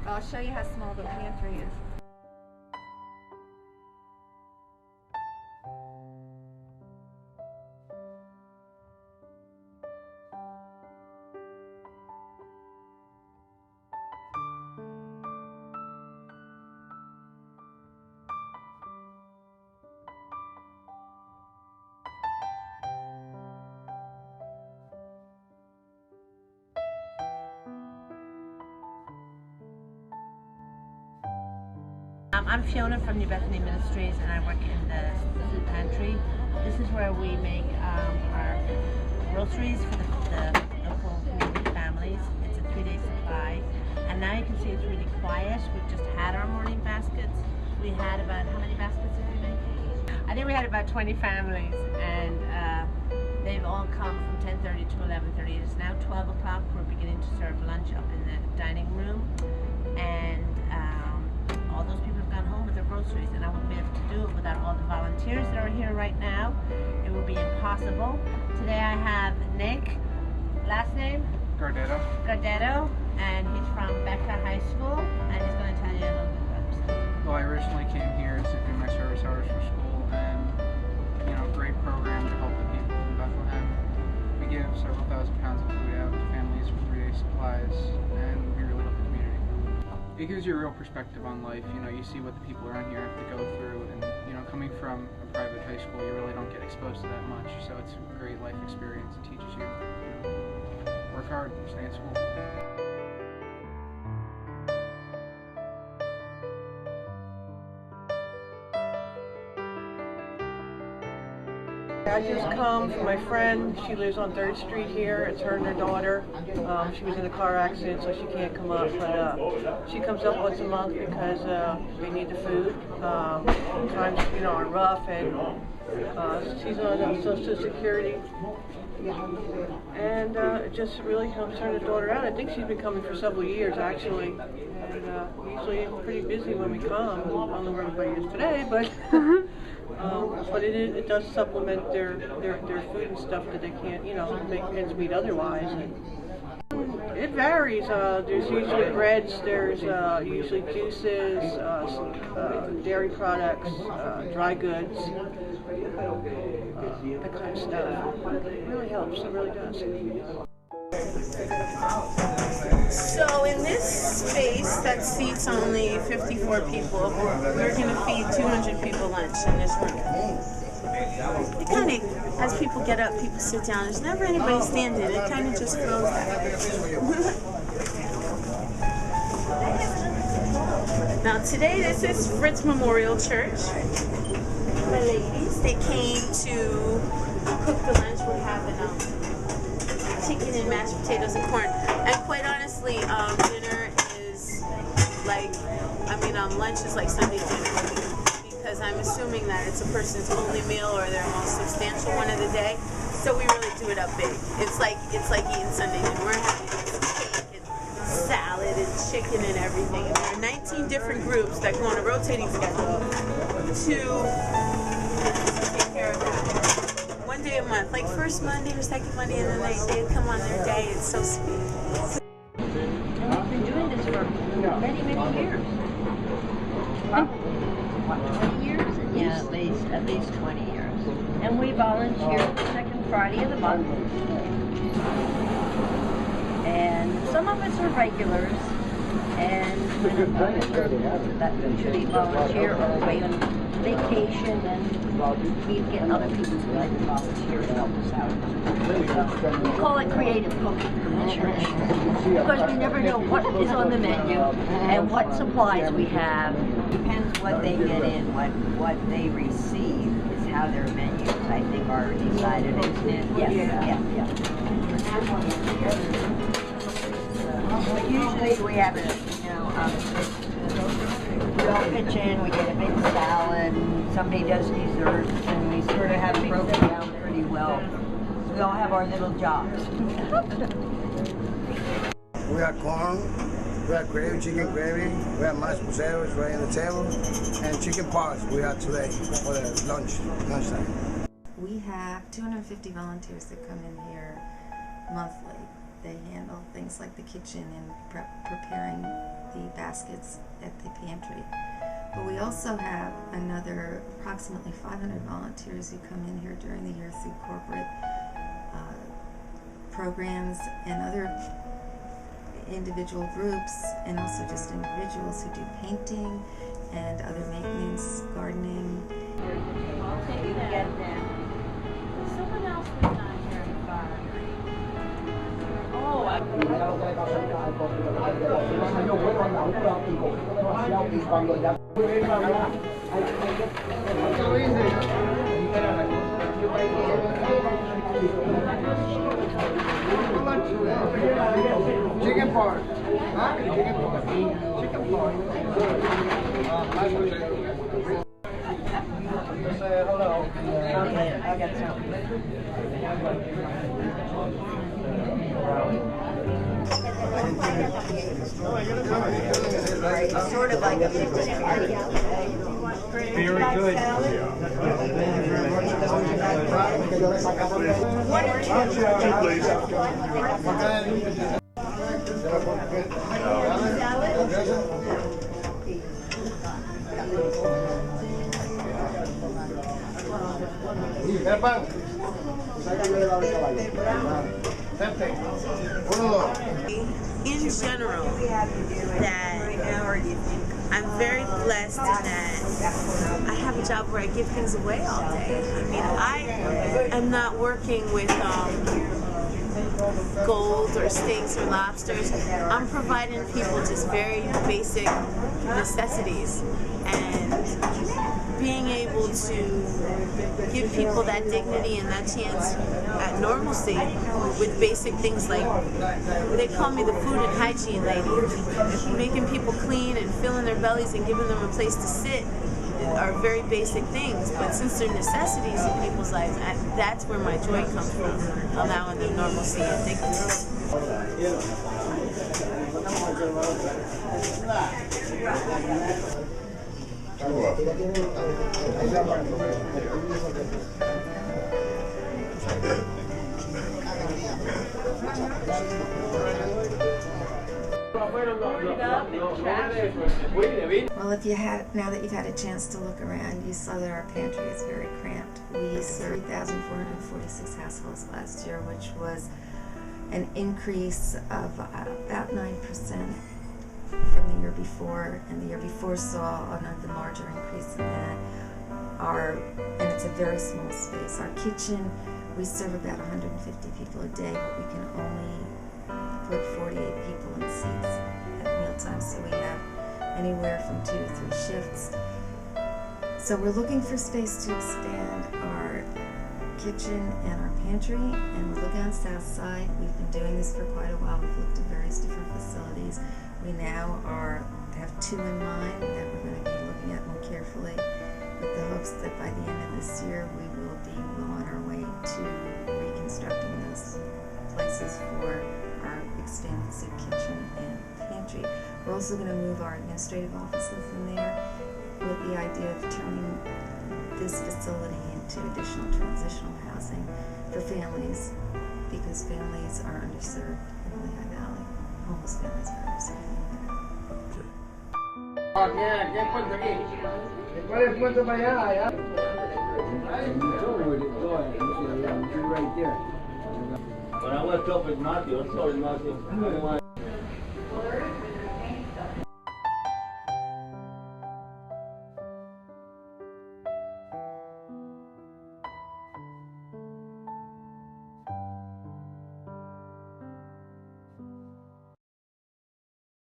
I'll show you how small the pantry is. I'm Fiona from Bethany Ministries, and I work in the food pantry. This is where we make our groceries for the local community families. It's a 3-day supply, and now you can see it's really quiet. We've just had our morning baskets. We had about, how many baskets did we make? I think we had about 20 families, and they've all come from 10:30 to 11:30. It's now 12 o'clock. We're beginning to serve lunch up in the dining room, and all those people have gone home with their groceries, and I wouldn't be able to do it without all the volunteers that are here right now. It would be impossible. Today I have Nick, last name? Gardetto, and he's from Bethlehem High School, and he's going to tell you a little bit about himself. Well, I originally came here to do my service hours for school, and great program to help the people in Bethlehem. We give several thousand pounds of food out to families for 3-day supplies, and we really help the community. It gives you a real perspective on life. You see what the people around here have to go through, and coming from a private high school, you really don't get exposed to that much. So it's a great life experience. It teaches you, work hard, stay in school. I just come from my friend. She lives on 3rd Street here. It's her and her daughter. She was in a car accident, so she can't come up. But she comes up once a month because they need the food. Times, are rough, and she's on Social Security. And it just really helps her and her daughter out. I think she's been coming for several years, actually. And usually it's pretty busy when we come. I don't know where everybody is today, but but it does supplement their food and stuff that they can't, make ends meet otherwise. And it varies. There's usually breads, there's usually juices, dairy products, dry goods, that kind of stuff. It really helps, it really does. So in this space that seats only 54 people, we're going to feed 200 people lunch in this room. It kind of, as people get up, people sit down. There's never anybody standing. It kind of just flows that. Now today, this is Fritz Memorial Church. My ladies, they came to cook the lunch. We're having chicken and mashed potatoes and corn. And quite honestly, dinner is lunch is like Sunday dinner, because I'm assuming that it's a person's only meal or their most substantial one of the day. So we really do it up big. It's like eating Sunday dinner. We're having cake and salad and chicken and everything. And there are 19 different groups that go on a rotating schedule to take care of that. One day a month, like first Monday or second Monday, and then they come on their day. It's so sweet. And we've been doing this for many, many years. 20 years? Yeah, at least 20 years. And we volunteer the second Friday of the month. And some of us are regulars, and when others are that usually volunteer or away on vacation, and we get other people who like to volunteer to help us out. We call it creative cooking in the church, because we never know what is on the menu and what supplies we have. Depends what they get in, what they receive is how their menus, I think, are decided, isn't it? Yes. Yeah. But usually we have we all pitch in, we get a big salad, somebody does desserts, and we sort of have it broken down pretty well. We all have our little jobs. We got corn, we got gravy, chicken gravy, we have mashed potatoes right on the table, and chicken pots we have today for the lunchtime. We have 250 volunteers that come in here monthly. They handle things like the kitchen and preparing the baskets at the pantry. But we also have another approximately 500 volunteers who come in here during the year through corporate programs and other individual groups, and also just individuals who do painting and other maintenance, gardening. I'll take you to get them. Someone else was not here in 5. Oh, Chicken part. Huh? Chicken part. Chicken part. Say hello. Okay, I got something. Sort of like a 50-50. Very good. In general, that I'm very blessed in that I have a job where I give things away all day. I mean, I am not working with gold or steaks or lobsters. I'm providing people just very basic necessities, and being able to give people that dignity and that chance at normalcy with basic things like, they call me the food and hygiene lady. Making people clean and filling their bellies and giving them a place to sit are very basic things, but since they're necessities in people's lives, that's where my joy comes from, allowing them normalcy and dignity. Well, now that you've had a chance to look around, you saw that our pantry is very cramped. We served 3,446 households last year, which was an increase of about 9% from the year before, and the year before saw an even larger increase in that. And it's a very small space. Our kitchen, we serve about 150 people a day, but we can only put 48 people in seats at mealtime, so we have anywhere from 2 to 3 shifts. So we're looking for space to expand our kitchen and our pantry, and we're looking on South Side. We've been doing this for quite a while. We've looked at various different facilities. We now have 2 in mind that we're going to be looking at more carefully, with the hopes that by the end of this year we will be well on our way to reconstructing those places for our expanded soup kitchen and pantry. We're also going to move our administrative offices in there with the idea of turning this facility into additional transitional housing for families, because families are underserved in the Lehigh Valley. Homeless families are underserved in the Lehigh When I went up with Matthew, I saw Matthew.